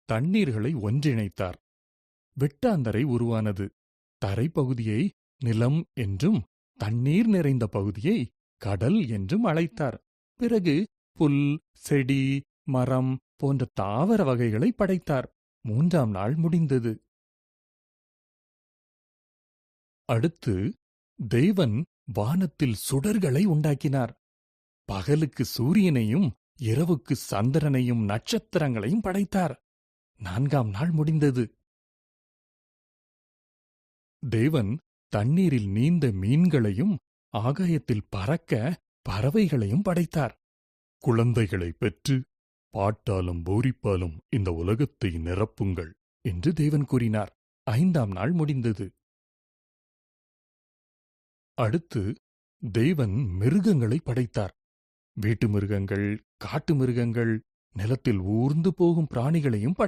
தண்ணீர்களை ஒன்றிணைத்தார். வெட்டாந்தரை உருவானது. தரைப்பகுதியை நிலம் என்றும் தண்ணீர் நிறைந்த பகுதியை கடல் என்றும் அழைத்தார். பிறகு புல், செடி, மரம் போன்ற தாவர வகைகளை படைத்தார். 3ஆம் நாள் முடிந்தது. அடுத்து தேவன் வானத்தில் சுடர்களை உண்டாக்கினார். பகலுக்கு சூரியனையும் இரவுக்கு சந்திரனையும் நட்சத்திரங்களையும் படைத்தார். 4ஆம் நாள் முடிந்தது. தேவன் தண்ணீரில் நீந்த மீன்களையும் ஆகாயத்தில் பறக்க பறவைகளையும் படைத்தார். குழந்தைகளை பெற்று பாட்டாலும் பூரிப்பாலும் இந்த உலகத்தை நிரப்புங்கள் என்று தேவன் கூறினார். 5ஆம் நாள் முடிந்தது. அடுத்து தேவன் மிருகங்களை படைத்தார். வீட்டு மிருகங்கள், காட்டு மிருகங்கள், நிலத்தில் ஊர்ந்து போகும் பிராணிகளையும் படைத்தார்.